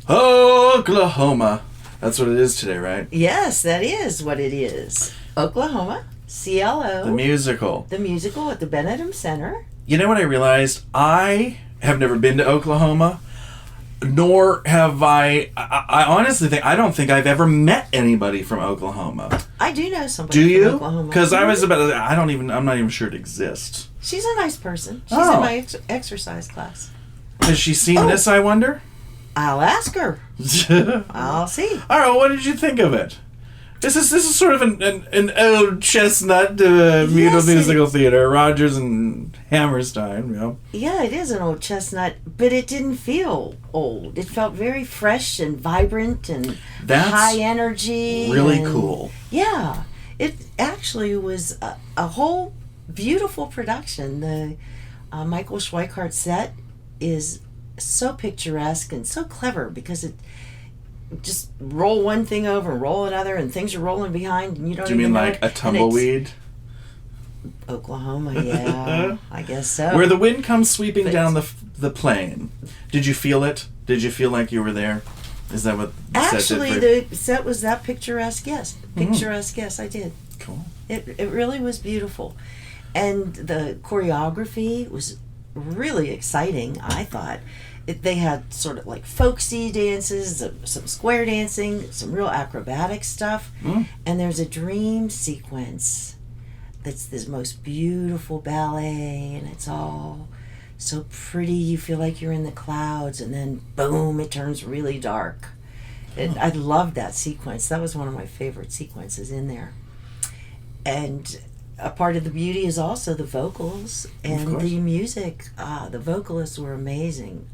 Oklahoma. That's what it is today, right? Yes, that is what it is. Oklahoma, CLO. The musical. The musical at the Benedum Center. You know what I realized? I have never been to Oklahoma, nor have I honestly think, I don't think I've ever met anybody from Oklahoma. I do know somebody Do you? from Oklahoma. Because I was about to, I'm not even sure it exists. She's a nice person. She's Oh. in my exercise class. Has she seen this, I wonder? I'll ask her. I'll see. All right, what did you think of it? This is sort of an old chestnut musical theater, Rodgers and Hammerstein, you know. Yeah, it is an old chestnut, but it didn't feel old. It felt very fresh and vibrant and high energy. Really cool. Yeah, it actually was a whole beautiful production. The Michael Schweikart set is so picturesque and so clever because it just roll one thing over and roll another and things are rolling behind and you don't Do you even mean know like it. a tumbleweed? Oklahoma, yeah, I guess so. Where the wind comes sweeping down the plain. Did you feel it? Did you feel like you were there? Is that what the Actually, set did the set was that picturesque, yes. Picturesque, yes, I did. Cool. It really was beautiful. And the choreography was really exciting, I thought. They had sort of like folksy dances, some square dancing, some real acrobatic stuff. And there's a dream sequence that's this most beautiful ballet, and it's all so pretty. You feel like you're in the clouds, and then boom, it turns really dark. I loved that sequence. That was one of my favorite sequences in there. And a part of the beauty is also the vocals and the music. The vocalists were amazing.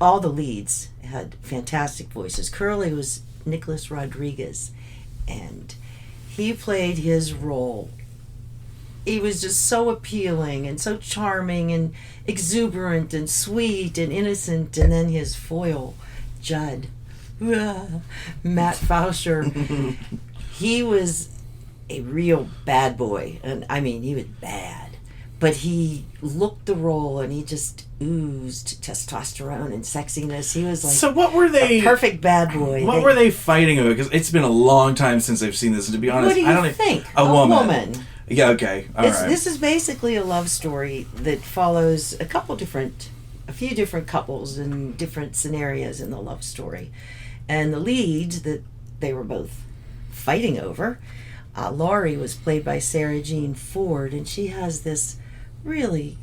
All the leads had fantastic voices. Curly was Nicholas Rodriguez, and he played his role. He was just so appealing and so charming and exuberant and sweet and innocent. And then his foil, Judd, Matt Fauscher, he was a real bad boy. And I mean, he was bad. But he looked the role and he just oozed testosterone and sexiness. He was like so what were they, a perfect bad boy. What were they fighting over? Because it's been a long time since I've seen this. And to be honest, What do you I don't think? A woman. Yeah, okay. All right. This is basically a love story that follows a few different couples in different scenarios in the love story. And the leads that they were both fighting over, Laurie was played by Sarah Jean Ford, and she has this really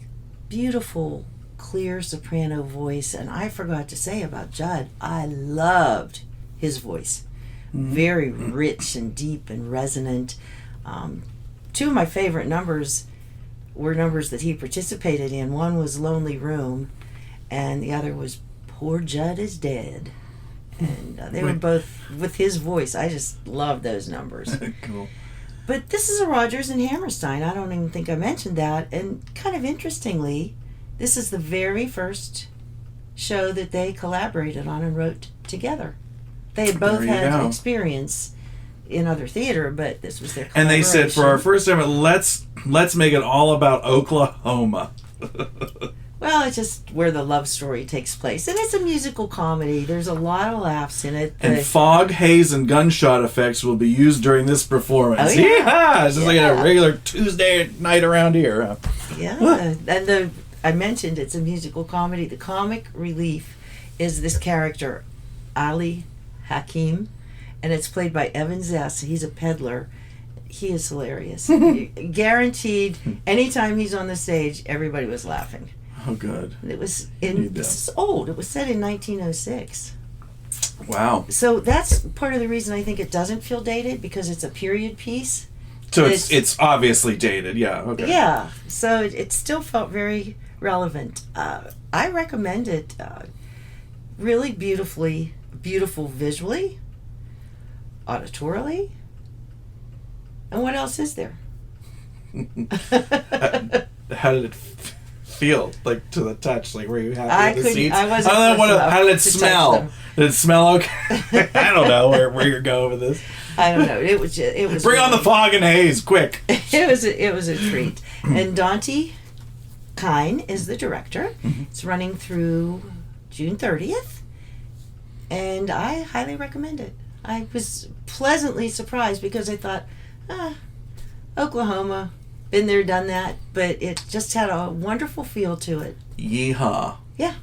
beautiful, clear soprano voice. And I forgot to say about Judd, I loved his voice. Very rich and deep and resonant. Two of my favorite numbers were numbers that he participated in. One was Lonely Room, and the other was Poor Judd is Dead. And they were both with his voice. I just love those numbers. Cool. But this is a Rodgers and Hammerstein. I don't even think I mentioned that. And kind of interestingly, this is the very first show that they collaborated on and wrote together. They had both had experience in other theater, but this was their collaboration. And they said, for our first time, let's make it all about Oklahoma. Well, it's just where the love story takes place. And it's a musical comedy. There's a lot of laughs in it. And fog, haze, and gunshot effects will be used during this performance. Oh, yeah. Yeehaw! It's just like a regular Tuesday night around here. Huh? Yeah. And I mentioned it's a musical comedy. The comic relief is this character, Ali Hakim, and it's played by Evan Zess. He's a peddler. He is hilarious. Guaranteed, anytime he's on the stage, everybody was laughing. Oh, good. This is old. It was set in 1906. Wow. So that's part of the reason I think it doesn't feel dated, because it's a period piece. So it's obviously dated, yeah. Okay. Yeah. So it still felt very relevant. I recommend it. Really beautiful visually, auditorily. And what else is there? How did it feel, like, to the touch? Like, were you happy with the seats? I wasn't. How did it smell? Did it smell okay? I don't know where you're going with this. I don't know. It was Bring on the fog and haze, quick. It was a treat. And Dante Kine is the director. It's running through June 30th. and I highly recommend it. I was pleasantly surprised because I thought, Oklahoma, been there, done that, but it just had a wonderful feel to it. Yeehaw. Yeah.